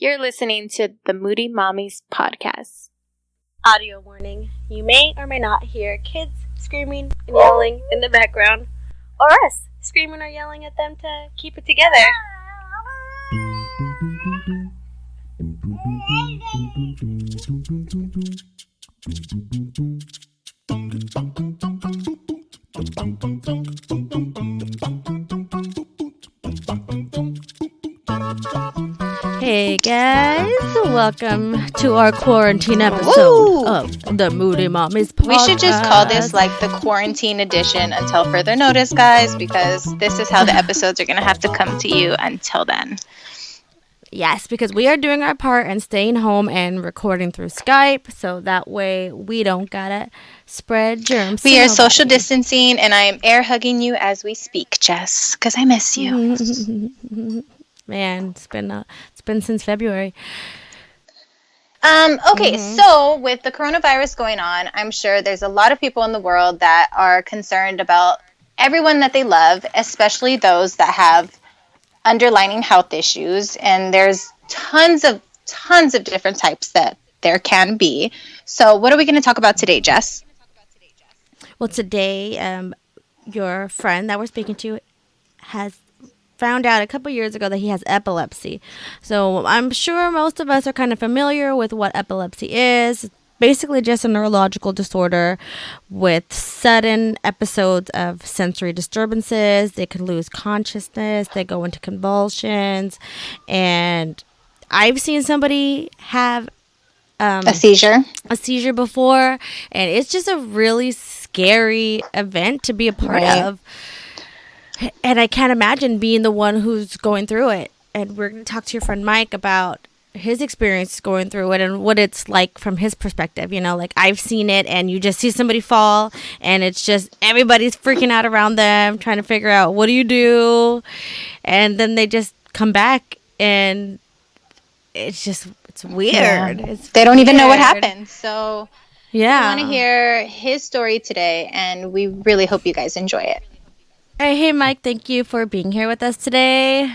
You're listening to the Moody Mommies podcast. Audio warning. You may or may not hear kids screaming and yelling in the background, or us screaming or yelling at them to keep it together. Hey guys, welcome to our quarantine episode of the Moody Mommies podcast. We should just call this like the quarantine edition until further notice, guys, because this is how the episodes are going to have to come to you until then. Yes, because we are doing our part and staying home and recording through Skype, so that way we don't gotta spread germs. We are social distancing, and I am air hugging you as we speak, Jess, because I miss you. Man, it's been since February. Okay, so with the coronavirus going on, I'm sure there's a lot of people in the world that are concerned about everyone that they love, especially those that have underlying health issues. And there's tons of different types that there can be. So what are we going to talk about today, Jess? Well, today, your friend that we're speaking to has found out a couple years ago that he has epilepsy. So I'm sure most of us are kind of familiar with what epilepsy is. It's basically just a neurological disorder with sudden episodes of sensory disturbances. They can lose consciousness. They go into convulsions. And I've seen somebody have a seizure before. And it's just a really scary event to be a part of. And I can't imagine being the one who's going through it. And we're going to talk to your friend Mike about his experience going through it and what it's like from his perspective. You know, like I've seen it and you just see somebody fall and it's just everybody's freaking out around them, trying to figure out what do you do? And then they just come back and it's weird. Yeah. They don't even know what happened. So yeah, we want to hear his story today and we really hope you guys enjoy it. Hey, Mike, thank you for being here with us today.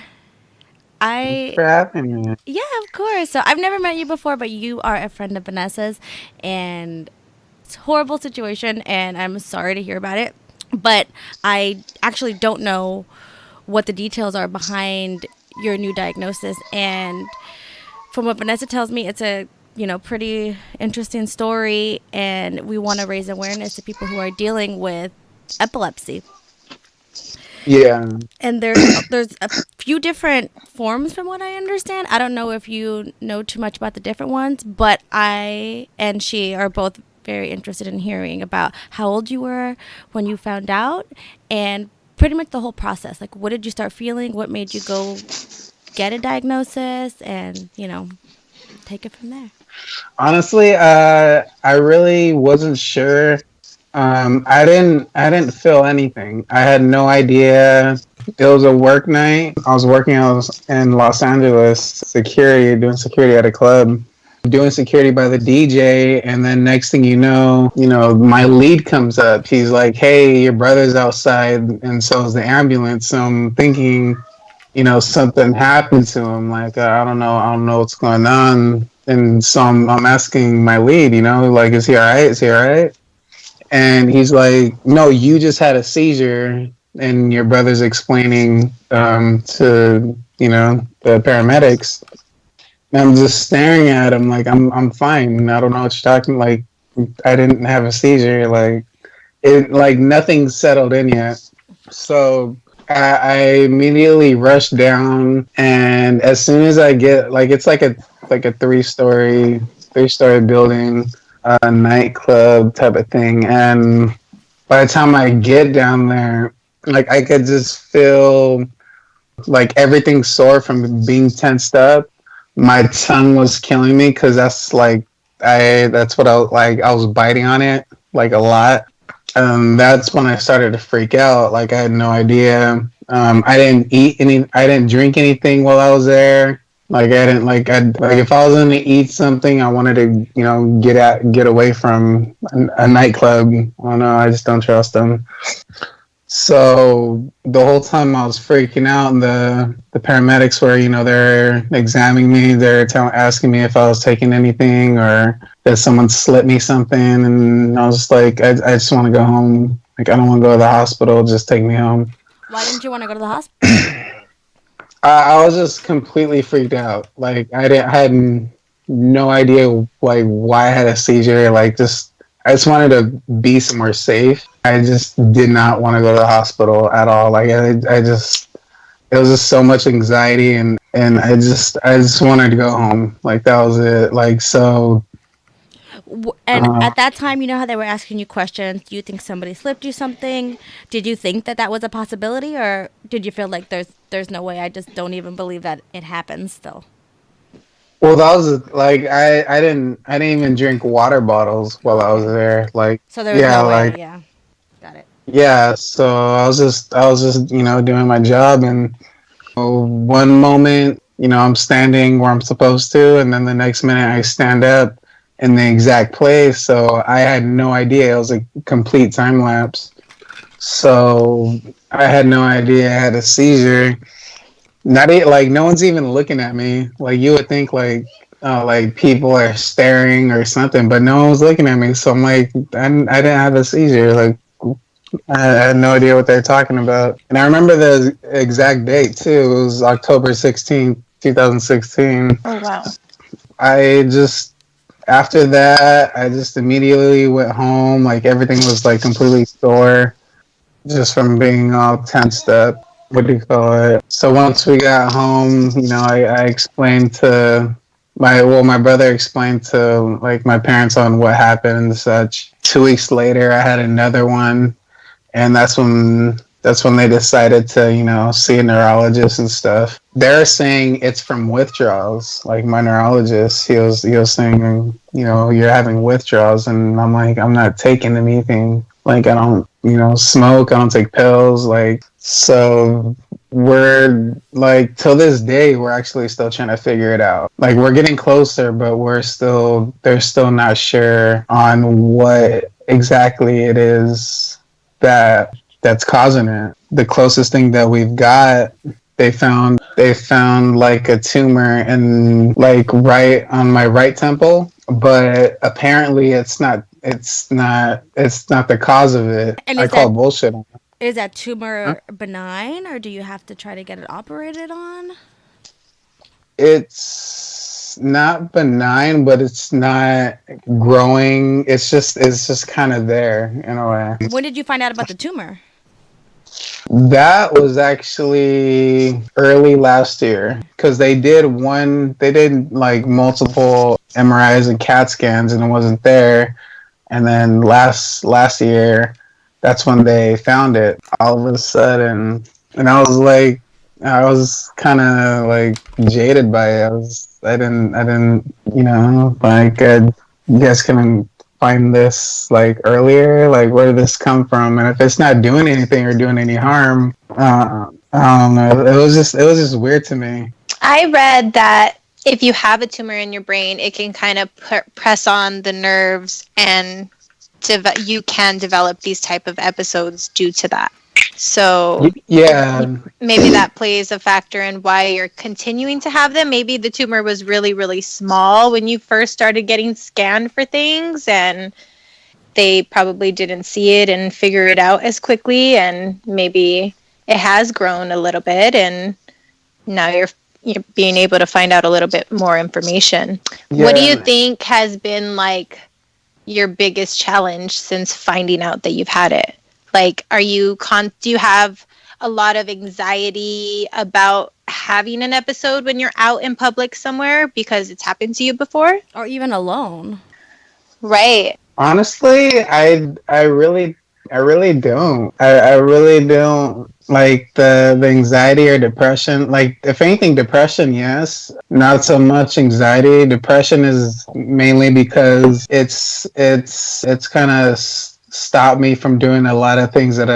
Thanks for having me. Yeah, of course. So I've never met you before, but you are a friend of Vanessa's, and it's a horrible situation, and I'm sorry to hear about it. But I actually don't know what the details are behind your new diagnosis, and from what Vanessa tells me, it's a pretty interesting story, and we want to raise awareness to people who are dealing with epilepsy. Yeah. And there's a few different forms from what I understand. I don't know if you know too much about the different ones, but I and she are both very interested in hearing about how old you were when you found out and pretty much the whole process. Like, what did you start feeling? What made you go get a diagnosis? And, take it from there. Honestly, I really wasn't sure. I didn't feel anything. I had no idea. It was a work night. I was working in Los Angeles, doing security at a club, doing security by the DJ. And then next thing you know, my lead comes up. He's like, "Hey, your brother's outside, and so is the ambulance." So I'm thinking, something happened to him. Like, I don't know what's going on. And so I'm asking my lead, like, "Is he all right? Is he all right?" And he's like, "No, you just had a seizure," and your brother's explaining to the paramedics. And I'm just staring at him like I'm fine. I don't know what you're talking. Like, I didn't have a seizure. Like nothing settled in yet. So I immediately rushed down, and as soon as I get it's like a three-story building. A nightclub type of thing, and by the time I get down there, like I could just feel like everything sore from being tensed up. My tongue was killing me because that's what I was biting on it like a lot. That's when I started to freak out. Like I had no idea. I didn't drink anything while I was there. Like I didn't if I was going to eat something, I wanted to get away from a nightclub. Oh no, I just don't trust them. So the whole time I was freaking out, and the paramedics were, they're examining me. They're asking me if I was taking anything or did someone slip me something. And I was just like, I just want to go home. Like, I don't want to go to the hospital. Just take me home. Why didn't you want to go to the hospital? I was just completely freaked out. Like, I had no idea like why I had a seizure. Like, I just wanted to be somewhere safe. I just did not want to go to the hospital at all. Like, I just, it was just so much anxiety, and I just wanted to go home. Like, that was it. Like, so. And at that time, you know how they were asking you questions. Do you think somebody slipped you something? Did you think that was a possibility, or did you feel like there's no way? I just don't even believe that it happens still. Well, that was like I didn't even drink water bottles while I was there. Like, so there was no way. Yeah, got it. Yeah, so I was just doing my job, and one moment I'm standing where I'm supposed to, and then the next minute I stand up in the exact place. So I had no idea. It was a complete time lapse. So I had no idea I had a seizure. Like, no one's even looking at me. Like, you would think like people are staring or something, but no one was looking at me. So I'm like, I didn't have a seizure. Like, I had no idea what they're talking about. And I remember the exact date too. It was October 16th, 2016. Oh, wow. After that, I just immediately went home. Like, everything was like completely sore just from being all tensed up. What do you call it? So once we got home, I explained to my brother explained to like my parents on what happened and such. 2 weeks later, I had another one, and that's when they decided to see a neurologist and stuff. They're saying it's from withdrawals. Like, my neurologist, he was saying, you're having withdrawals, and I'm like, I'm not taking anything. Like, I don't smoke, I don't take pills. Like, so we're like, till this day, we're actually still trying to figure it out. Like, we're getting closer, but they're still not sure on what exactly it is that's causing it. The closest thing that we've got, they found like a tumor in like right on my right temple, but apparently it's not the cause of it. And I call bullshit on it. Is that tumor benign, or do you have to try to get it operated on? It's not benign, but it's not growing. It's just kind of there in a way. When did you find out about the tumor? That was actually early last year, because they did like multiple MRIs and CAT scans, and it wasn't there. And then last year, that's when they found it all of a sudden. And I was kind of like jaded by it. I didn't, like, you guys couldn't find this like earlier. Like, where did this come from? And if it's not doing anything or doing any harm, I don't know. It was just weird to me. I read that if you have a tumor in your brain, it can kind of press on the nerves, and you can develop these type of episodes due to that. So yeah, maybe that plays a factor in why you're continuing to have them. Maybe the tumor was really, really small when you first started getting scanned for things, and they probably didn't see it and figure it out as quickly, and maybe it has grown a little bit, and now you're being able to find out a little bit more information. Yeah. What do you think has been like your biggest challenge since finding out that you've had it? Like, do you have a lot of anxiety about having an episode when you're out in public somewhere because it's happened to you before? Or even alone? Right. Honestly, I really don't. I really don't. Like, the anxiety or depression. Like, if anything, depression, yes. Not so much anxiety. Depression is mainly because it's kind of stopped me from doing a lot of things that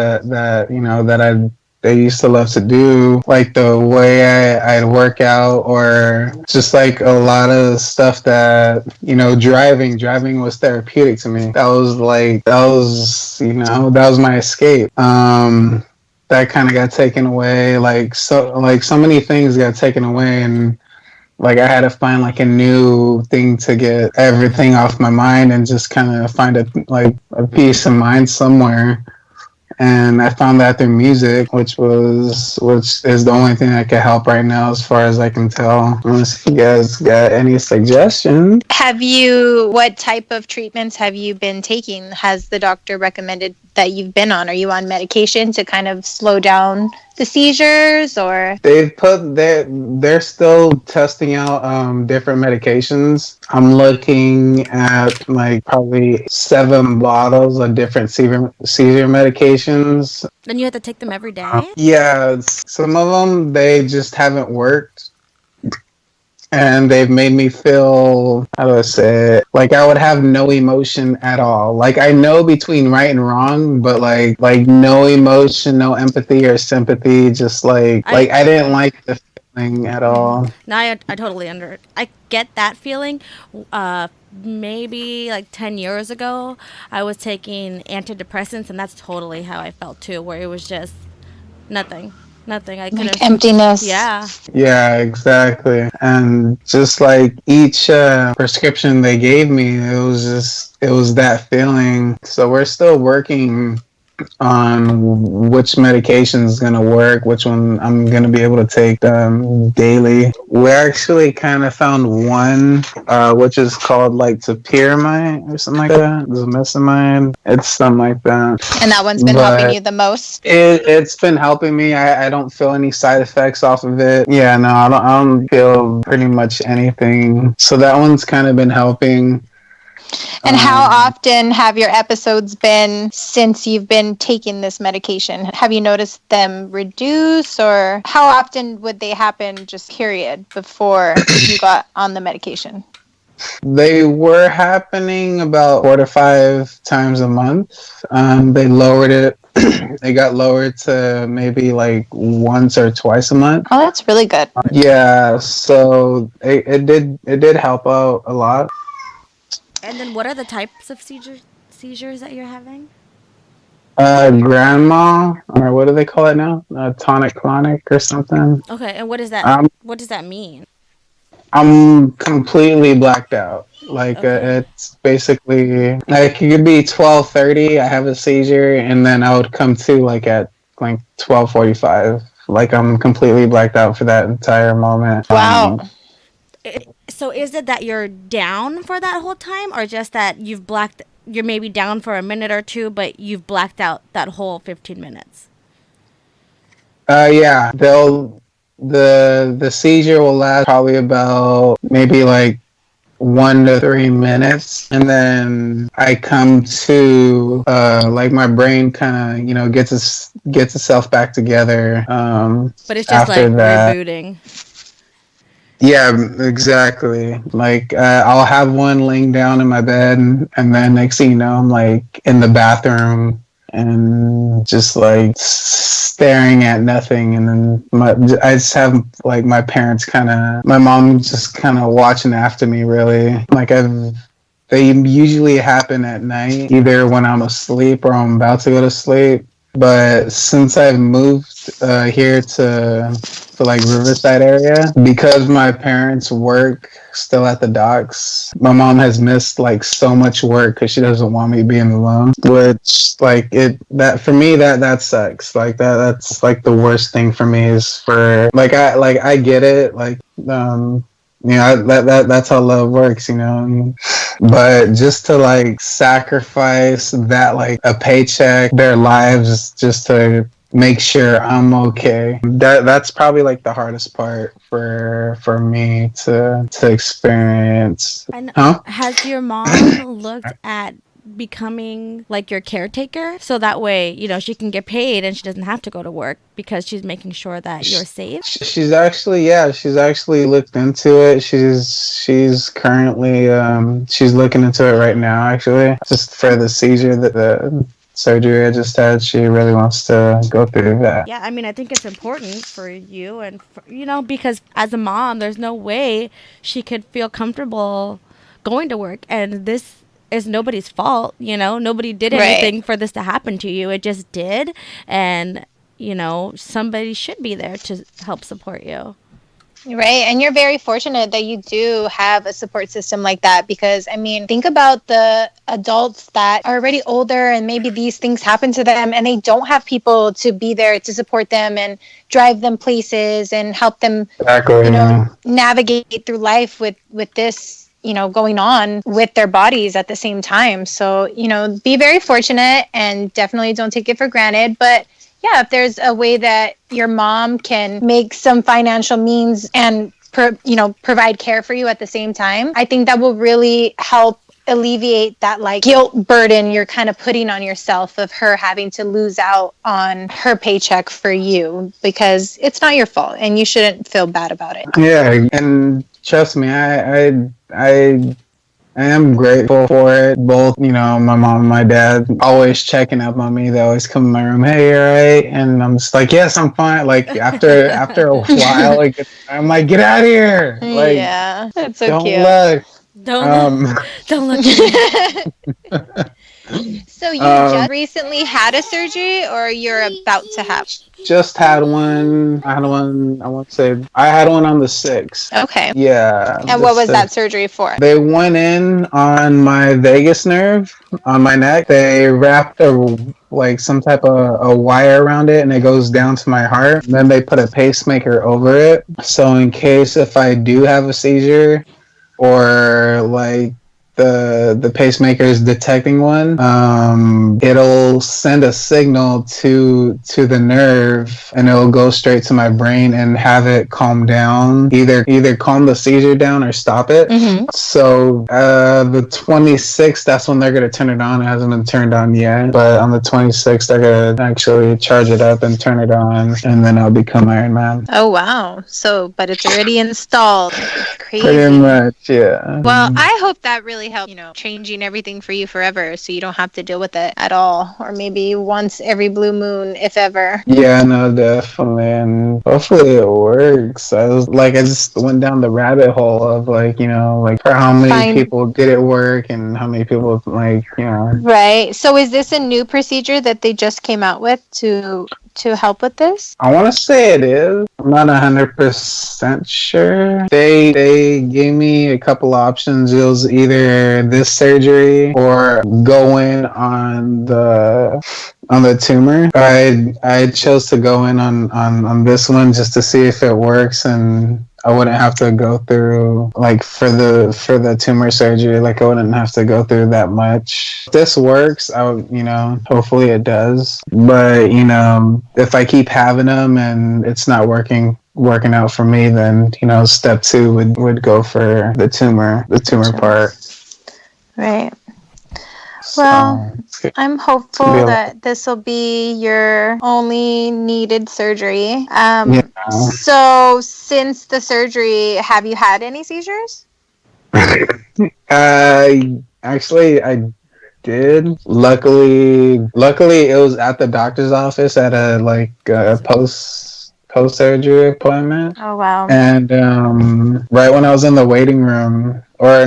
I used to love to do, like the way I'd work out, or just like a lot of stuff that, driving was therapeutic to me. That was my escape. that kind of got taken away. Like so many things got taken away, and like I had to find like a new thing to get everything off my mind and just kind of find a peace of mind somewhere. And I found that through music, which is the only thing that can help right now, as far as I can tell. Unless you guys got any suggestions. What type of treatments have you been taking? Has the doctor recommended that you've been on? Are you on medication to kind of slow down the seizures, or? They're still testing out different medications. I'm looking at like probably 7 bottles of different seizure medications. Then you have to take them every day? Yeah, some of them they just haven't worked, and they've made me feel, how do I say it, like I would have no emotion at all. Like I know between right and wrong, but like no emotion, no empathy or sympathy. Just like I didn't like the feeling at all. No, I totally I get that feeling. Maybe like 10 years ago, I was taking antidepressants, and that's totally how I felt too, where it was just nothing. Nothing. I couldn't. Like emptiness. Yeah. Yeah, exactly. And just like each prescription they gave me, it was that feeling. So we're still working on which medication is going to work, which one I'm going to be able to take daily. We actually kind of found one, which is called like Topiramate or something like that. Zomestamine. It's something like that. And that one's been helping you the most? It's been helping me. I don't feel any side effects off of it. Yeah, no, I don't feel pretty much anything. So that one's kind of been helping. And how often have your episodes been since you've been taking this medication? Have you noticed them reduce, or how often would they happen, just period, before you got on the medication? They were happening about 4 to 5 times a month. They lowered it. It got lowered to maybe like once or twice a month. Oh, that's really good. Yeah, so it did help out a lot. And then what are the types of seizures that you're having? Grandma, or what do they call it now? Tonic clonic or something. Okay, and what does that mean? I'm completely blacked out. Like Okay. it's basically like it could be 12:30. I have a seizure, and then I would come to like at like 12:45. Like I'm completely blacked out for that entire moment. Wow. So is it that you're down for that whole time, or just that you're maybe down for a minute or two, but you've blacked out that whole 15 minutes? Yeah, the seizure will last probably about maybe like 1 to 3 minutes, and then I come to like my brain kind of gets itself back together. But it's just after like that. rebooting. Yeah, exactly. Like I'll have one laying down in my bed, and then next thing you know, I'm like in the bathroom and just like staring at nothing. And then I just have like my mom just kind of watching after me. Really, like they usually happen at night, either when I'm asleep or I'm about to go to sleep. But since I've moved here to like Riverside area, because my parents work still at the docks, my mom has missed like so much work because she doesn't want me being alone. Which like that for me that sucks. Like that's like the worst thing for me is for I get it that's how love works, but just to like sacrifice that, like a paycheck, their lives, just to make sure I'm okay. That's probably like the hardest part for me to experience. And Huh? has your mom looked at becoming like your caretaker, so that way she can get paid and she doesn't have to go to work because she's making sure that you're safe? She's actually looked into it. She's currently she's looking into it right now, actually, just for the seizure that the surgery I just had. She really wants to go through that. Yeah, I mean, I think it's important for you, and because as a mom, there's no way she could feel comfortable going to work, and this is nobody's fault. Nobody did anything for this to happen to you. It just did, and somebody should be there to help support you. Right. And you're very fortunate that you do have a support system like that because, I mean, think about the adults that are already older and maybe these things happen to them and they don't have people to be there to support them and drive them places and help them, Exactly. navigate through life with this, going on with their bodies at the same time. So, be very fortunate and definitely don't take it for granted. But yeah, if there's a way that your mom can make some financial means and provide care for you at the same time, I think that will really help alleviate that like guilt burden you're kind of putting on yourself of her having to lose out on her paycheck for you, because it's not your fault and you shouldn't feel bad about it. Yeah, and trust me, I am grateful for it. Both, my mom and my dad always checking up on me. They always come in my room, hey, you all right? And I'm just like, yes, I'm fine. Like after a while, like I'm like, get out of here. Like, yeah, that's so don't cute. look. Don't look at me. So you just recently had a surgery, or you're about to have? Just had one. I want to say, I had one on the 6th. Okay. Yeah. And what was that surgery for? They went in on my vagus nerve on my neck. They wrapped some type of a wire around it, and it goes down to my heart. And then they put a pacemaker over it. So in case if I do have a seizure, or like the pacemaker is detecting one, it'll send a signal to the nerve, and it'll go straight to my brain and have it calm down, either calm the seizure down or stop it. Mm-hmm. So the 26th, that's when they're gonna turn it on. It hasn't been turned on yet, but on the 26th they're gonna actually charge it up and turn it on, and then I'll become Iron Man. Oh wow. So but it's already installed. It's crazy. Pretty much, yeah. Well, I hope that really helped, changing everything for you forever, so you don't have to deal with it at all, or maybe once every blue moon, if ever. Yeah, no, definitely, and hopefully it works. I just went down the rabbit hole of for how many people did it work and how many people Right. So is this a new procedure that they just came out with to help with this? I want to say it is. I'm not 100% sure. They gave me a couple options. It was either this surgery or go in on the tumor. I chose to go in on this one just to see if it works, and I wouldn't have to go through for the tumor surgery. I wouldn't have to go through that much. If this works, I would, hopefully it does. But if I keep having them and it's not working out for me, then step 2 would go for the tumor part. Right. Well, I'm hopeful that this will be your only needed surgery. So since the surgery, have you had any seizures? Actually, I did. Luckily, it was at the doctor's office at a post-surgery appointment. Oh wow! And right when I was in the waiting room, I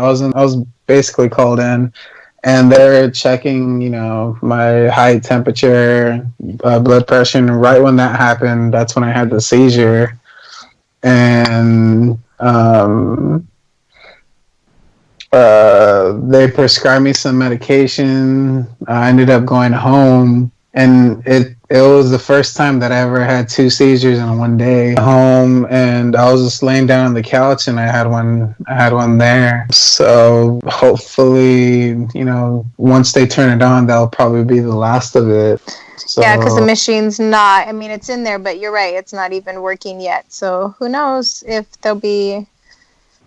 was basically called in. And they're checking, my height, temperature, blood pressure. And right when that happened, that's when I had the seizure. And they prescribed me some medication. I ended up going home. And it was the first time that I ever had 2 seizures in one day home, and I was just laying down on the couch and I had one there. So hopefully, once they turn it on, that'll probably be the last of it. So, yeah, because the machine's not, it's in there, but you're right, it's not even working yet. So who knows if there'll be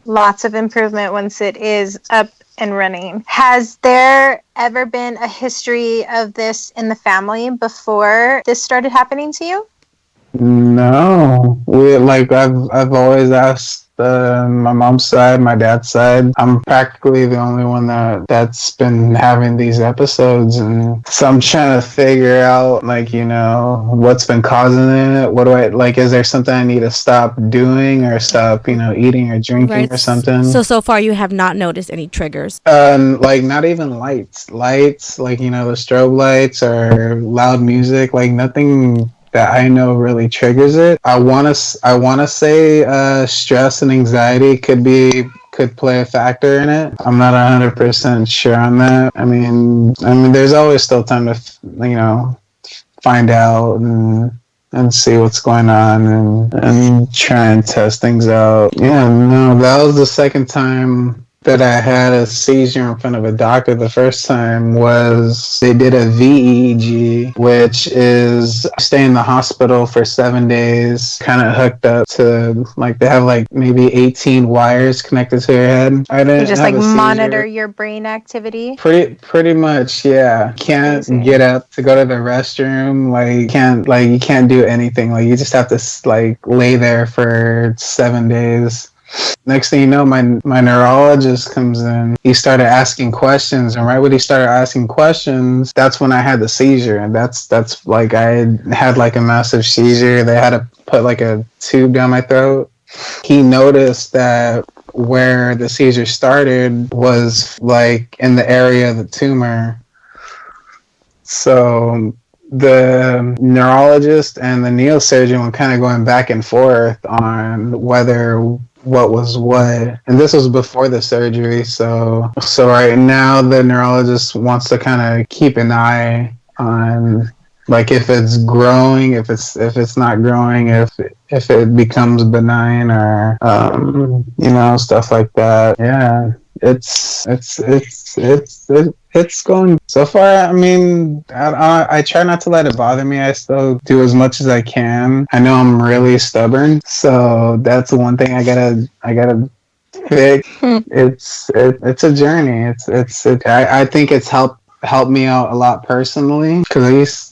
lots of improvement once it is up and running. Has there ever been a history of this in the family before this started happening to you? No, I've always asked my mom's side, my dad's side. I'm practically the only one that's been having these episodes, and so I'm trying to figure out what's been causing it. What do I is there something I need to stop doing or stop eating or drinking or something? So far you have not noticed any triggers? Not even lights the strobe lights or loud music, nothing that I know really triggers it. I wanna say stress and anxiety could play a factor in it. I'm not 100% sure on that. I mean, there's always still time to find out and see what's going on and try and test things out. Yeah, no, that was the second time that I had a seizure in front of a doctor. The first time was they did a VEEG, which is stay in the hospital for 7 days, kind of hooked up to they have maybe 18 wires connected to your head. I They didn't just have a seizure. monitor your brain activity. Pretty much, yeah. Can't Crazy. get up to go to the restroom. You can't do anything. You just have to lay there for 7 days. Next thing you know, my neurologist comes in. He started asking questions, and right when he started asking questions, that's when I had the seizure. And that's I had a massive seizure. They had to put a tube down my throat. He noticed that where the seizure started was in the area of the tumor. So the neurologist and the neurosurgeon were kind of going back and forth on what was what, and this was before the surgery. So right now the neurologist wants to kind of keep an eye on if it's growing, if it's not growing, if it becomes benign, or stuff like that. Yeah, it's going so far. I mean, I try not to let it bother me. I still do as much as I can. I know I'm really stubborn, so that's the one thing I gotta fix. It's a journey. I think it's helped me out a lot personally, because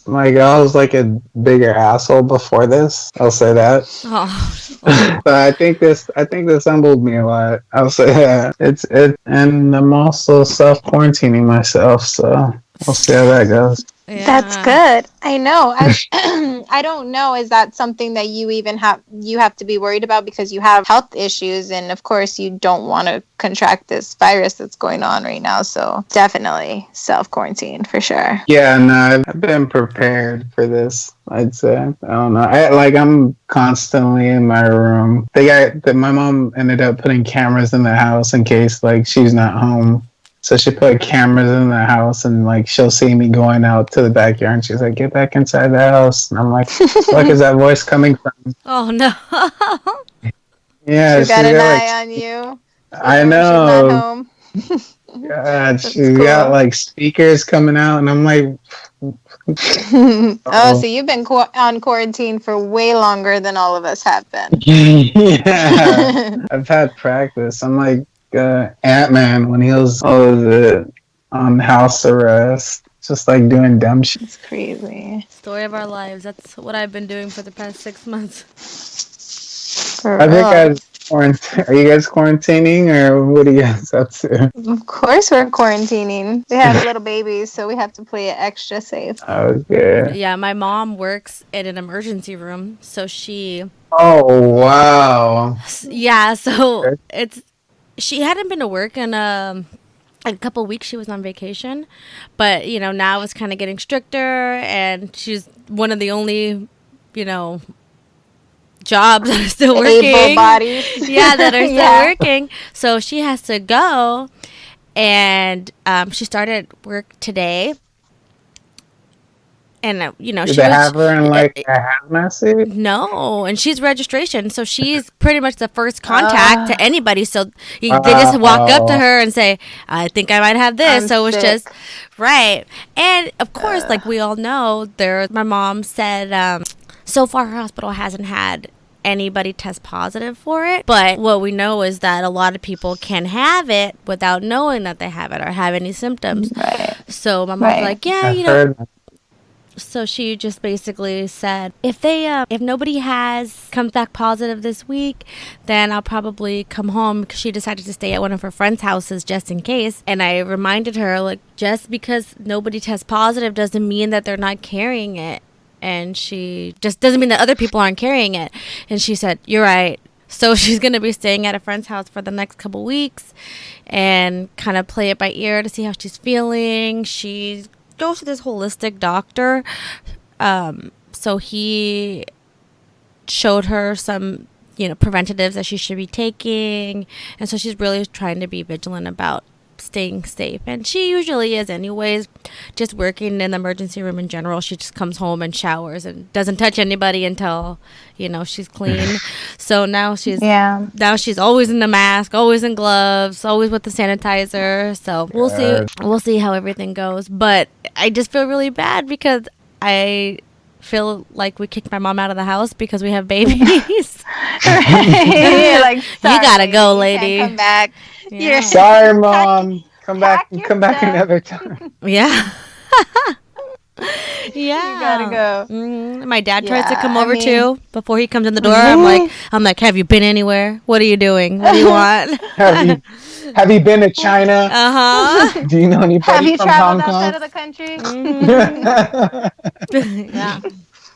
I was a bigger asshole before this. I'll say that. Oh. But I think this humbled me a lot. I'll say that. And I'm also self quarantining myself, so we'll see how that goes. Yeah. That's good. I know. I don't know. Is that something that you even have to be worried about because you have health issues, and of course you don't want to contract this virus that's going on right now. So definitely self-quarantine for sure. Yeah, no, I've been prepared for this, I'd say. I don't know. I'm constantly in my room. My mom ended up putting cameras in the house in case she's not home. So she put cameras in the house, and she'll see me going out to the backyard, and she's like, "Get back inside the house." And I'm like, "What is that voice coming from?" Oh no. Yeah, She got an eye on you. I know. She's not home. God, she's got speakers coming out, and I'm like, oh, so you've been on quarantine for way longer than all of us have been. Yeah, I've had practice. I'm like Ant-Man when he was on house arrest, just doing dumb shit. It's crazy. Story of our lives. That's what I've been doing for the past 6 months. For I real. think are you guys quarantining, or what are you guys up to? Of course we're quarantining. We have little babies, so we have to play it extra safe. Okay. Yeah, my mom works in an emergency room, so she. Oh wow. Yeah, so she hadn't been to work in a couple weeks. She was on vacation, but now it's kind of getting stricter, and she's one of the only jobs that are still working. Able bodies. Yeah, that are still working. So she has to go, and she started work today. And Did they have her in a hazmat suit? No, and she's registration, so she's pretty much the first contact to anybody. So they just walk up to her and say, "I think I might have this." So it was just right. And of course, we all know, my mom said, so far her hospital hasn't had anybody test positive for it, but what we know is that a lot of people can have it without knowing that they have it or have any symptoms. Right. So my mom's like, yeah, So she just basically said, if nobody comes back positive this week, then I'll probably come home, because she decided to stay at one of her friends' houses just in case. And I reminded her, just because nobody tests positive doesn't mean that they're not carrying it. And she just doesn't mean that other people aren't carrying it. And she said, "You're right." So she's going to be staying at a friend's house for the next couple weeks and kind of play it by ear to see how she's feeling. She goes to this holistic doctor. So he showed her some, preventatives that she should be taking. And so she's really trying to be vigilant about staying safe. And she usually is anyways, just working in the emergency room in general. She just comes home and showers and doesn't touch anybody until, she's clean. So now she's always in the mask, always in gloves, always with the sanitizer. So we'll see how everything goes. But I just feel really bad because I feel like we kicked my mom out of the house because we have babies. You're like, you gotta go, lady. Come back. Yeah. Sorry, Mom. Come back another time. Yeah. Yeah. You gotta go. My dad tries to come over too before he comes in the door. I'm like, have you been anywhere? What are you doing? What do you want? Have you been to China? Do you know anybody Have you from traveled Hong Kong? outside of the country? Yeah.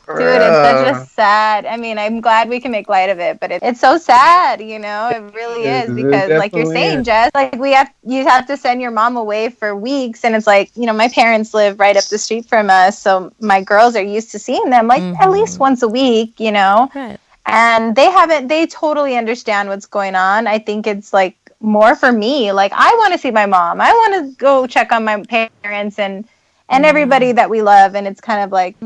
Dude, it's such a sad. I mean, I'm glad we can make light of it, but it's so sad, It really is because, like you're saying, Jess, like you have to send your mom away for weeks, and it's like, my parents live right up the street from us, so my girls are used to seeing them like at least once a week, Right. and they totally understand what's going on. I think it's like more for me. Like I want to see my mom. I want to go check on my parents and everybody that we love, and it's kind of like.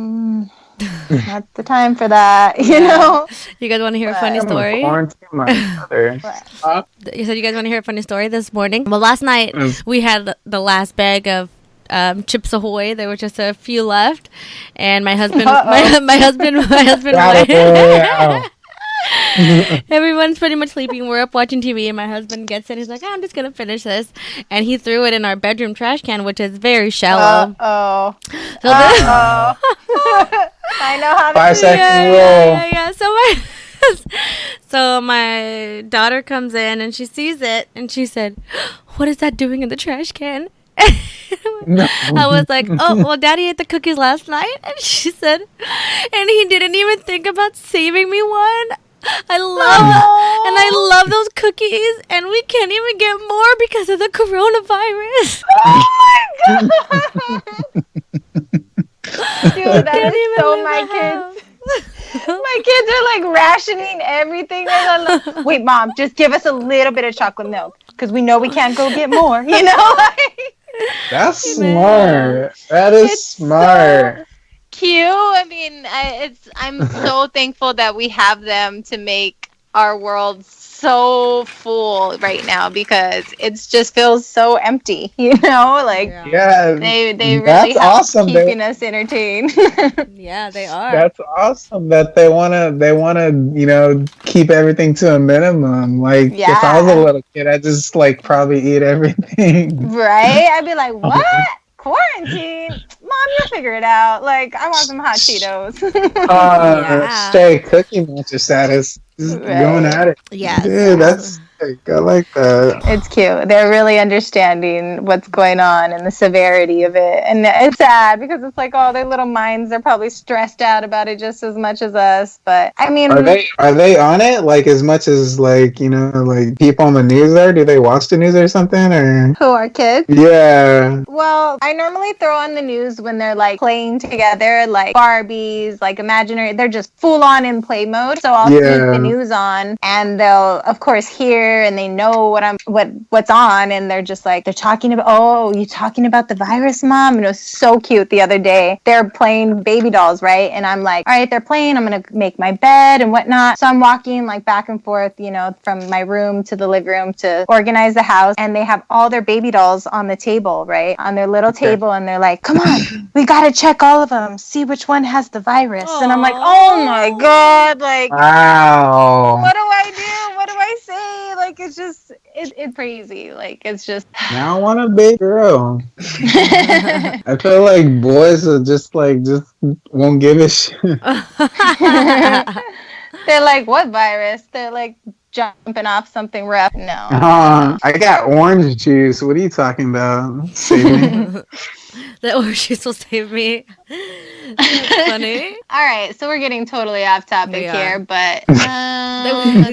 Not the time for that, you know. You guys want to hear a funny story? You said you guys want to hear a funny story this morning. Well, last night we had the last bag of Chips Ahoy. There were just a few left, and my husband, my husband. Everyone's pretty much sleeping. We're up watching TV, and my husband gets in. He's like, I'm just gonna finish this, and he threw it in our bedroom trash can, which is very shallow. I know how to 5-second rule. Yeah. So my daughter comes in and she sees it, and she said, "What is that doing in the trash can?" No. I was like, "Oh, well, Daddy ate the cookies last night," and she said, "And he didn't even think about saving me one." I love those cookies, and we can't even get more because of the coronavirus. Oh my god! Dude, that is so my kids. My kids are like rationing everything. Wait, Mom, just give us a little bit of chocolate milk because we know we can't go get more. That's smart. That is smart. So cute. I mean, I'm so thankful that we have them to make our world so full right now because it just feels so empty. Yeah, they really have keeping us entertained. Yeah, they are. That's awesome that they wanna keep everything to a minimum. Like if I was a little kid, I'd just probably eat everything. Right? I'd be like, what? Quarantine? Mom, you'll figure it out. Like, I want some hot Cheetos. Straight Cookie Monster status. Just going at it. Yeah. Dude, that's I like that. It's cute. They're really understanding what's going on and the severity of it. And it's sad because it's like, their little minds are probably stressed out about it just as much as us. But I mean, are they on it as much as people on the news are? Do they watch the news or something? Or who are kids? Yeah. Well, I normally throw on the news when they're playing together, like Barbies, imaginary. They're just full on in play mode. So I'll keep the news on, and they'll of course hear. And they know what's on, and they're just they're talking about, you talking about the virus, Mom? And it was so cute the other day. They're playing baby dolls, right? And I'm like, all right, they're playing. I'm gonna make my bed and whatnot. So I'm walking back and forth, from my room to the living room to organize the house, and they have all their baby dolls on the table, right, on their little table, and they're like, come on, we gotta check all of them, see which one has the virus. Aww. And I'm like, oh my god, wow, what do I do? What do I say? It's just, it's crazy. It's just. Now I want a big girl. I feel like boys are just won't give a shit. They're like, what virus? They're jumping off something rough. No. I got orange juice. What are you talking about? Save me. The orange juice will save me. That's funny. All right, so we're getting totally off topic here, but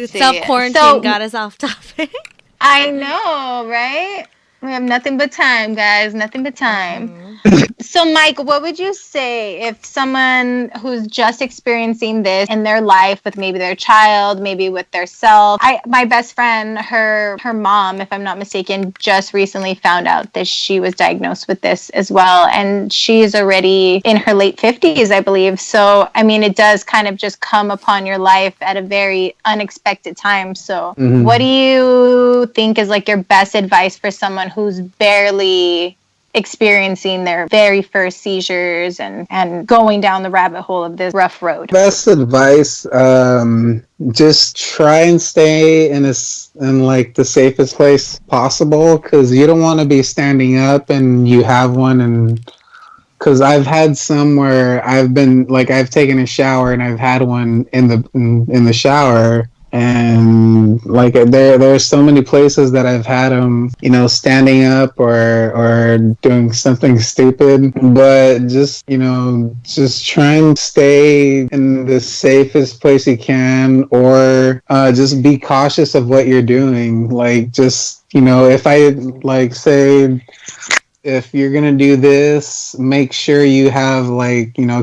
self-quarantine got us off topic. I know, right? We have nothing but time, guys. Nothing but time. So, Mike, what would you say if someone who's just experiencing this in their life with maybe their child, maybe with their self? My best friend, her mom, if I'm not mistaken, just recently found out that she was diagnosed with this as well, and she's already in her late 50s, I believe. So, I mean, it does kind of just come upon your life at a very unexpected time. So, what do you think is like your best advice for someone who's barely experiencing their very first seizures and going down the rabbit hole of this rough road? Best advice, just try and stay in like the safest place possible, because you don't want to be standing up and you have one. And because I've had some where I've taken a shower and I've had one in the shower. And like there's so many places that I've had them, standing up or doing something stupid. But just try and stay in the safest place you can, or just be cautious of what you're doing. Like, just if I like say, if you're going to do this, make sure you have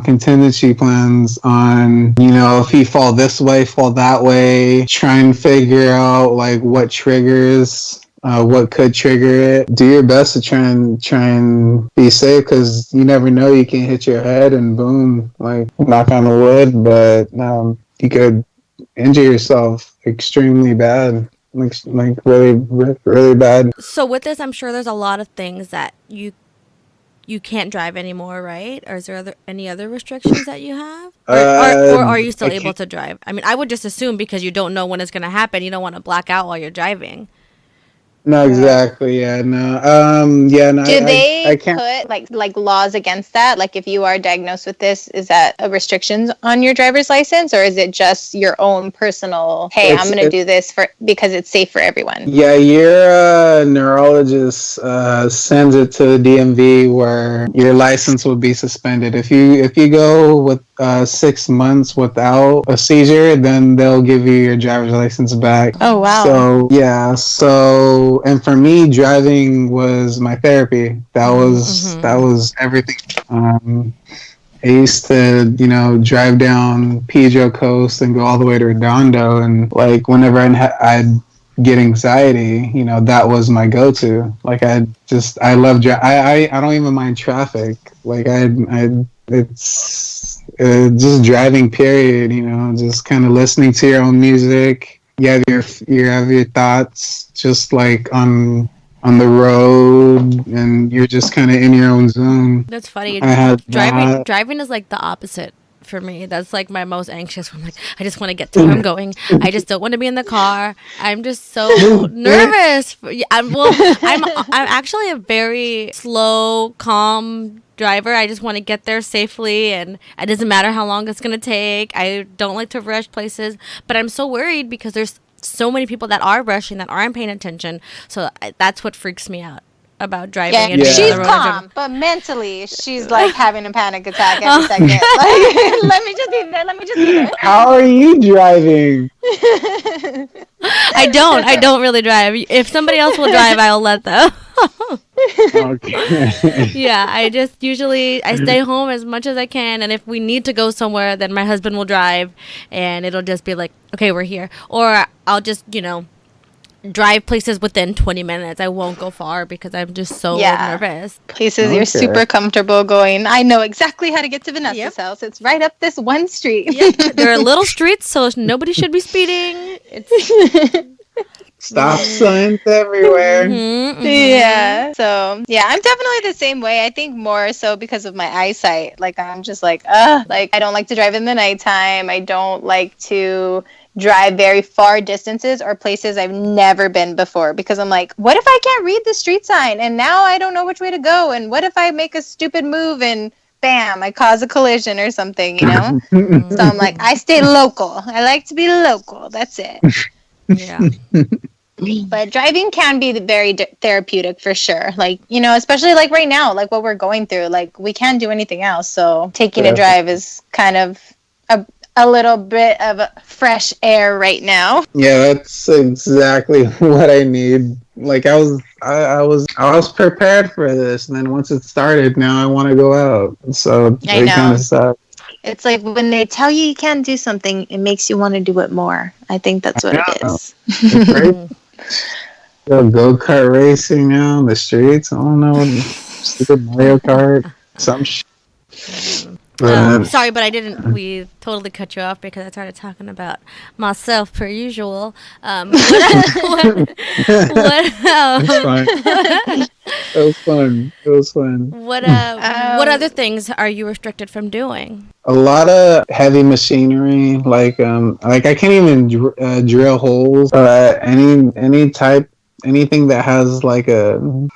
contingency plans on, if you fall this way, fall that way. Try and figure out like what triggers, what could trigger it. Do your best to try and be safe, because you never know, you can hit your head and boom, like, knock on the wood, but you could injure yourself extremely bad. Like really, really bad. So with this, I'm sure there's a lot of things that you can't drive anymore, right? Or is there any other restrictions that you have? Or are you still able to drive? I mean, I would just assume, because you don't know when it's going to happen, you don't want to black out while you're driving. No, exactly. Yeah, no. Yeah, no. Do they I can't put like laws against that? Like, if you are diagnosed with this, is that a restrictions on your driver's license, or is it just your own personal? Hey, I'm going to do this because it's safe for everyone. Yeah, your neurologist sends it to the DMV, where your license will be suspended if you go with 6 months without a seizure. Then they'll give you your driver's license back. Oh wow! So yeah, and for me, driving was my therapy. That was everything. I used to, drive down Pedro Coast and go all the way to Redondo, and like whenever I'd get anxiety, that was my go-to. Like I love I don't even mind traffic. Like it's just driving. Period. Just kind of listening to your own music. You have your thoughts just like on the road, and you're just kind of in your own zone. That's funny. Driving is like the opposite for me. That's like my most anxious. I'm like, I just want to get to where I'm going. I just don't want to be in the car. I'm just so nervous. I'm actually a very slow, calm driver. I just want to get there safely, and it doesn't matter how long it's going to take. I don't like to rush places, but I'm so worried because there's so many people that are rushing, that aren't paying attention. So that's what freaks me out about driving. Yeah, she's calm, but mentally she's like having a panic attack every second. Like, let me just be there. How are you driving? I don't really drive. If somebody else will drive, I'll let them. Okay. Yeah, I stay home as much as I can, and if we need to go somewhere, then my husband will drive, and it'll just be like, okay, we're here. Or I'll just, drive places within 20 minutes. I won't go far because I'm just so nervous. Places you're super comfortable going. I know exactly how to get to Vanessa's house. It's right up this one street. Yep. There are little streets, so nobody should be speeding. Stop signs everywhere. Yeah. So, yeah, I'm definitely the same way. I think more so because of my eyesight. Like, I'm just like, I don't like to drive in the nighttime. I don't like to drive very far distances or places I've never been before, because I'm like, what if I can't read the street sign and now I don't know which way to go? And what if I make a stupid move and bam, I cause a collision or something, So I'm like, I stay local. I like to be local. That's it. Yeah. But driving can be very therapeutic for sure. Like, especially like right now, like what we're going through, like we can't do anything else. So taking a drive is kind of a little bit of fresh air right now. Yeah, that's exactly what I need. Like I was prepared for this, and then once it started, now I want to go out. So I it kind know. of sucks. It's like when they tell you can't do something, it makes you want to do it more. I think that's what it Yeah, is. it's great. Go kart racing now on the streets. I don't know, Super Mario Kart, some shit. But Sorry, but I didn't. We totally cut you off because I started talking about myself per usual. it's fine. It was fun. It was fun. What other things are you restricted from doing? A lot of heavy machinery, like I can't even drill holes. Any type, anything that has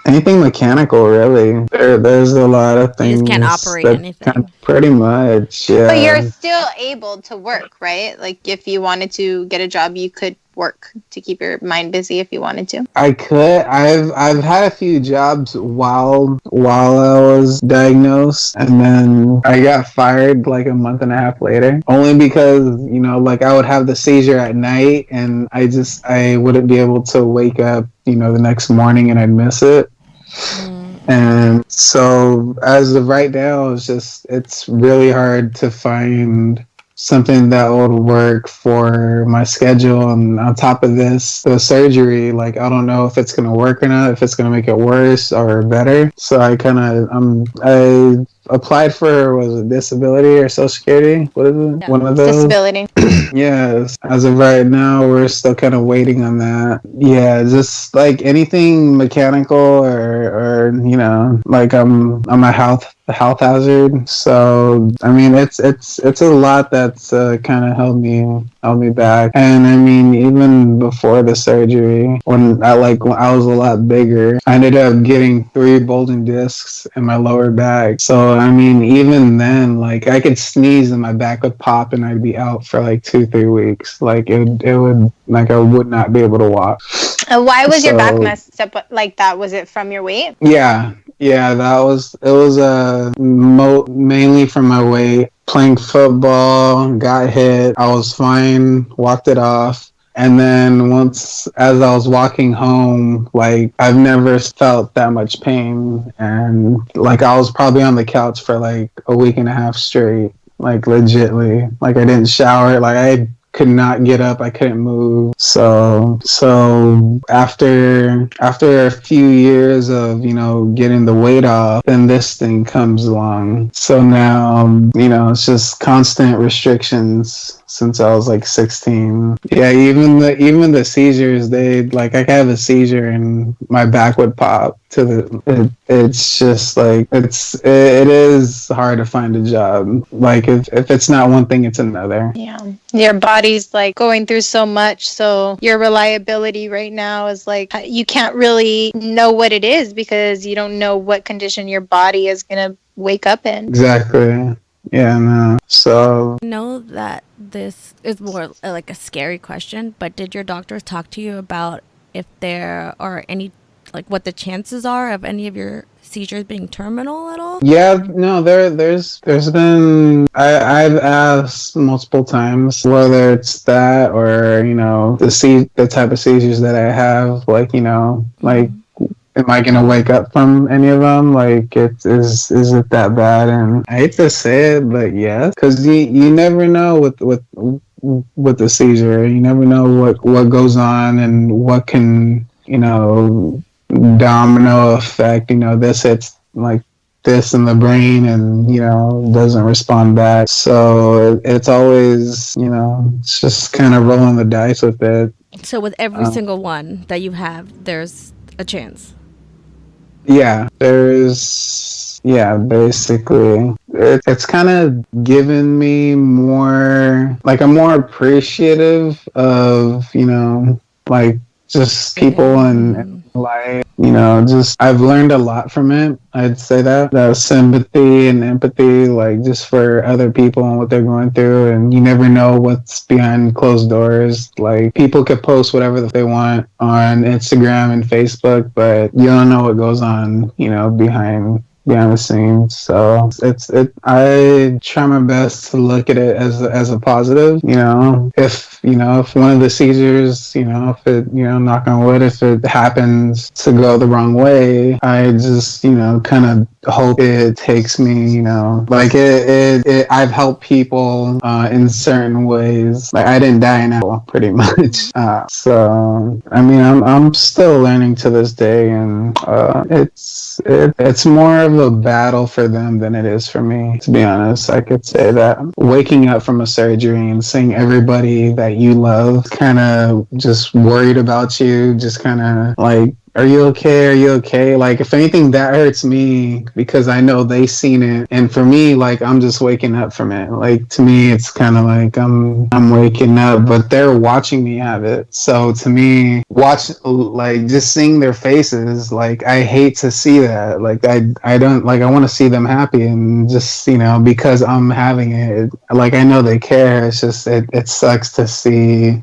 anything mechanical. Really, there's a lot of You just things can't operate that anything. pretty much. But you're Yeah, still able to work, right? Like if you wanted to get a job, you could work to keep your mind busy if you wanted to. I could. I've had a few jobs while I was diagnosed, and then I got fired like a month and a half later, only because like I would have the seizure at night, and I wouldn't be able to wake up, the next morning, and I'd miss it. And so as of right now, it's really hard to find something that would work for my schedule. And on top of this, the surgery, like I don't know if it's gonna work or not, if it's gonna make it worse or better. So I applied for, was it disability or social security? What is it? Yeah. One of those. Disability. Yes. As of right now, we're still kind of waiting on that. Yeah, just like anything mechanical or like I'm a health hazard. So I mean, it's a lot that's kind of held me back. And I mean, even before the surgery, when I was a lot bigger, I ended up getting 3 bulging discs in my lower back. So I mean, even then, like I could sneeze and my back would pop, and I'd be out for like 2-3 weeks. Like it would, like I would not be able to walk. Why was your back messed up like that? Was it from your weight? Yeah, it was mainly from my weight. Playing football, got hit. I was fine, walked it off. And then as I was walking home, like I've never felt that much pain. And like I was probably on the couch for like a week and a half straight, like legitly. Like I didn't shower. Like I could not get up. I couldn't move. So after a few years of getting the weight off, then this thing comes along. So now it's just constant restrictions since I was like 16. Yeah, even the seizures, I could have a seizure and my back would pop it's just like it is hard to find a job. Like if it's not one thing, it's another. Yeah. Your body's like going through so much, so your reliability right now is like you can't really know what it is because you don't know what condition your body is going to wake up in. Exactly. Yeah, no. So I know that this is more like a scary question, but did your doctors talk to you about if there are any, like what the chances are of any of your seizures being terminal at all? yeah, no, there's been I've asked multiple times whether it's that or the type of seizures that I have, like like am I gonna wake up from any of them? Like, is it that bad? And I hate to say it, but yes, because you never know with the seizure. You never know what goes on and what can domino effect. This hits like this in the brain and doesn't respond back. So it's always it's just kind of rolling the dice with it. So with every single one that you have, there's a chance. Yeah, basically. It's kind of given me more, like I'm more appreciative of, like just people and life, just I've learned a lot from it. I'd say that sympathy and empathy, like just for other people and what they're going through. And you never know what's behind closed doors. Like people could post whatever they want on Instagram and Facebook, but you don't know what goes on, behind behind the scenes. So I try my best to look at it as a positive. If one of the seizures, if it, knock on wood, if it happens to go the wrong way, I just, kind of hope it takes me, like I've helped people in certain ways. Like I didn't die in Apple, pretty much. So I mean, I'm still learning to this day, and it's more of a battle for them than it is for me. To be honest, I could say that waking up from a surgery and seeing everybody that you love kind of just worried about you, just kind of like, are you okay? Are you okay? Like, if anything, that hurts me because I know they seen it. And for me, like, I'm just waking up from it. Like, to me, it's kind of like I'm waking up, but they're watching me have it. So to me, just seeing their faces, like, I hate to see that. Like, I don't, like, I want to see them happy, and just, because I'm having it, like, I know they care. It's just, it sucks to see,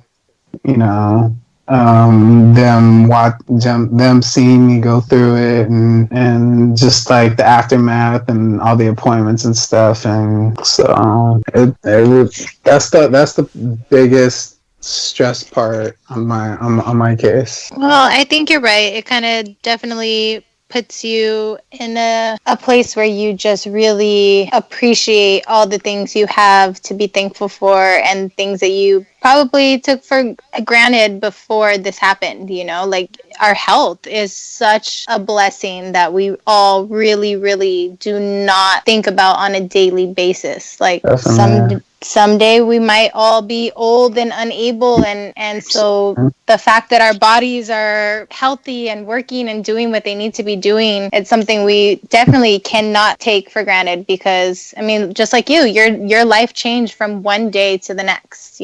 them seeing me go through it, and just like the aftermath and all the appointments and stuff. And so that's the biggest stress part on my case. Well, I think you're right. It kind of definitely puts you in a place where you just really appreciate all the things you have to be thankful for, and things that you probably took for granted before this happened. Like, our health is such a blessing that we all really, really do not think about on a daily basis. Like, someday we might all be old and unable, and so the fact that our bodies are healthy and working and doing what they need to be doing, it's something we definitely cannot take for granted, because I mean, just like your life changed from one day to the next,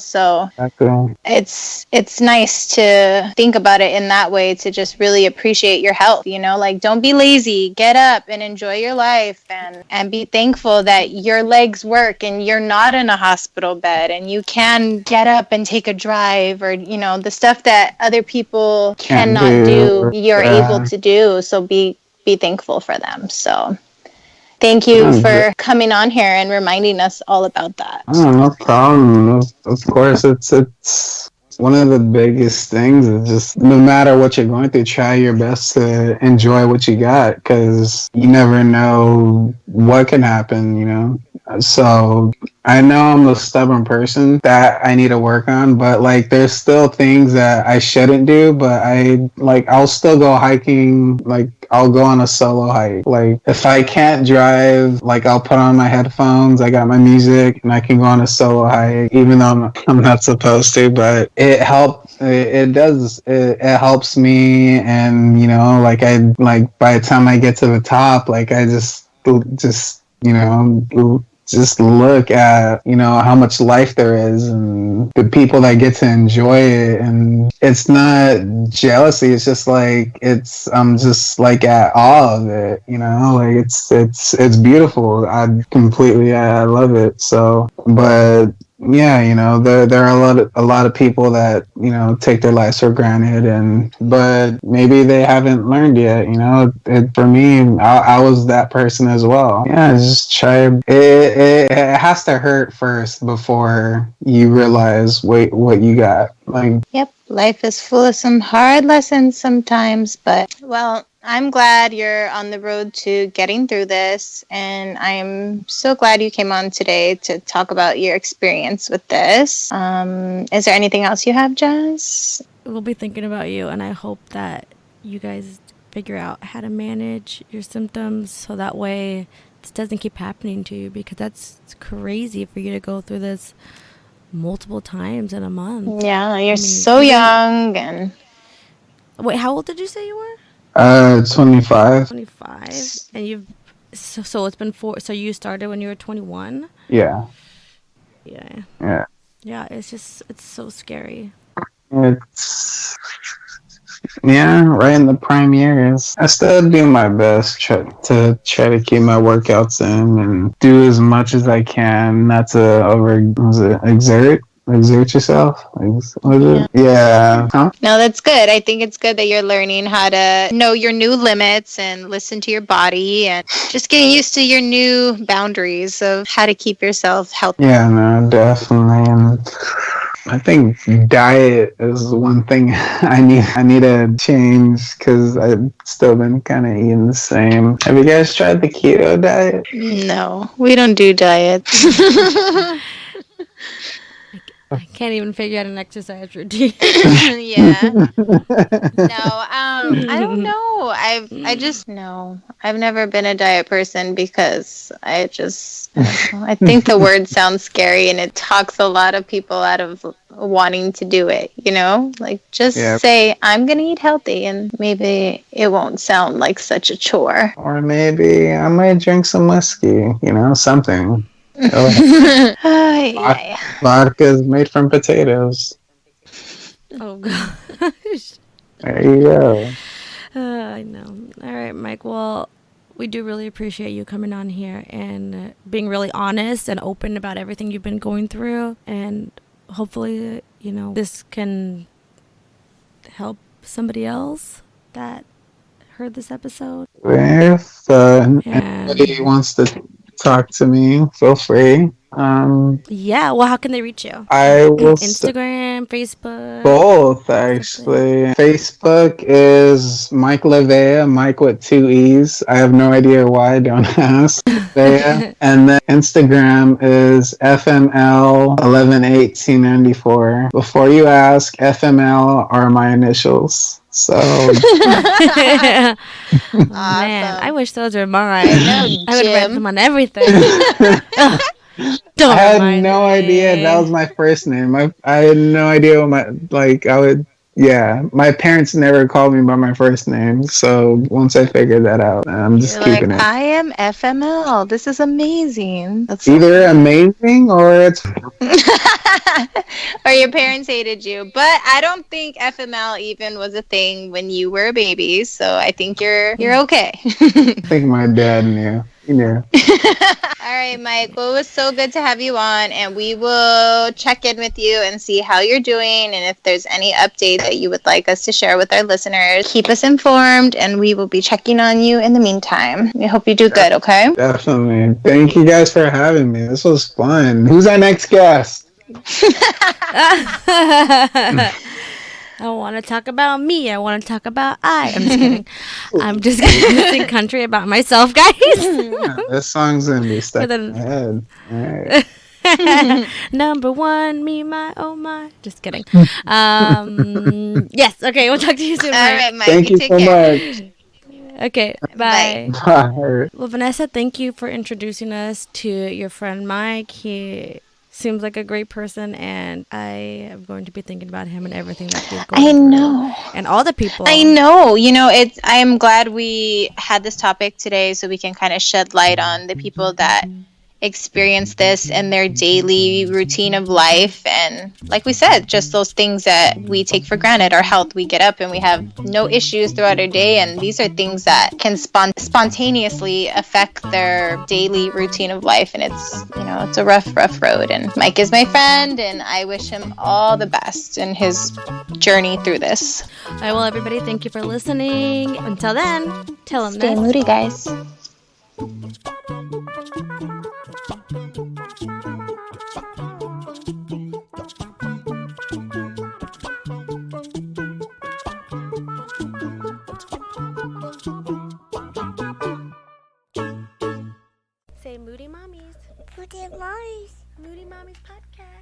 so Exactly. it's nice to think about it in that way, to just really appreciate your health. Like, don't be lazy, get up and enjoy your life, and be thankful that your legs work and you're not in a hospital bed, and you can get up and take a drive, or the stuff that other people cannot do, you're able to do. So be thankful for them. So thank you for coming on here and reminding us all about that. Oh, no problem. Of course, it's one of the biggest things is just, no matter what you're going through, try your best to enjoy what you got, because you never know what can happen. So I know I'm a stubborn person that I need to work on, but like, there's still things that I shouldn't do, but I'll still go hiking. Like, I'll go on a solo hike. Like, if I can't drive, like, I'll put on my headphones, I got my music, and I can go on a solo hike, even though I'm not supposed to, but it helps. It does. It helps me. And, by the time I get to the top, like, I just look at, how much life there is, and the people that get to enjoy it. And it's not jealousy. It's just like, I'm just like at awe of it, like it's beautiful. I love it. So, but yeah, there are a lot of people that, take their lives for granted, but maybe they haven't learned yet. For me, I was that person as well. Yeah, just try. It has to hurt first before you realize what you got. Like, Yep, life is full of some hard lessons sometimes, but well, I'm glad you're on the road to getting through this, and I'm so glad you came on today to talk about your experience with this. Is there anything else you have, Jazz? We'll be thinking about you, and I hope that you guys figure out how to manage your symptoms so that way this doesn't keep happening to you, because it's crazy for you to go through this multiple times in a month. Yeah, you're so young. And wait, how old did you say you were? 25. 25. And so it's been so you started when you were 21? Yeah. Yeah, it's so scary. It's, right in the prime years. I still do my best to try to keep my workouts in and do as much as I can, not to exert. exert yourself. What is Yeah. it? Yeah. Huh? No, that's good. I think it's good that you're learning how to know your new limits and listen to your body and just getting used to your new boundaries of how to keep yourself healthy. Yeah, no, definitely. And I think diet is one thing I need to change because I've still been kind of eating the same. Have you guys tried the keto diet? No, we don't do diets. I can't even figure out an exercise routine. Yeah. No, I don't know. I just no. I've never been a diet person because I don't know. I think the word sounds scary and it talks a lot of people out of wanting to do it, you know? Like just Yeah. say I'm going to eat healthy and maybe it won't sound like such a chore. Or maybe I might drink some whiskey, something. Yeah. Vodka is made from potatoes. Oh gosh. There you go. I know. All right, Mike. Well, we do really appreciate you coming on here and being really honest and open about everything you've been going through. And hopefully, this can help somebody else that heard this episode. If anybody wants to talk to me, feel free. Yeah, well, how can they reach you? I will Instagram, Facebook? both actually. Facebook is Mike Levea, Mike with 2 E's. I have no idea why, don't ask. Levea. And then Instagram is FML 111894. Before you ask, FML are my initials. So Man, I wish those were mine. I would write them on everything. I had no idea that was my first name. I had no idea my parents never called me by my first name. So once I figured that out, I'm just keeping it. I am FML. This is amazing. That's either amazing or it's or your parents hated you. But I don't think FML even was a thing when you were a baby. So I think you're okay. I think my dad knew. He knew. All right, Mike. Well, it was so good to have you on, and we will check in with you and see how you're doing. And if there's any update that you would like us to share with our listeners, keep us informed, and we will be checking on you in the meantime. We hope you do good, okay? Definitely. Thank you guys for having me. This was fun. Who's our next guest? I want to talk about me. I want to talk about I'm just kidding. I'm just going to sing country about myself, guys. This song's going to be stuck in my head. All right. Number one, me, my, oh my. Just kidding. Yes. Okay. We'll talk to you soon. All right, Mike. Thank you take so care. much. Okay. Bye. Bye. Well, Vanessa, thank you for introducing us to your friend Mike. He seems like a great person, and I am going to be thinking about him and everything that he's going through. know. And all the people. I know. I am glad we had this topic today so we can kind of shed light on the people that experience this in their daily routine of life. And like we said, just those things that we take for granted, our health. We get up and we have no issues throughout our day, and these are things that can spontaneously affect their daily routine of life. And it's a rough road. And Mike is my friend, and I wish him all the best in his journey through this. All right, well, everybody, thank you for listening. Until then, tell them Stay moody, guys. Say Moody Mommies. Moody Mommies. Moody Mommies podcast.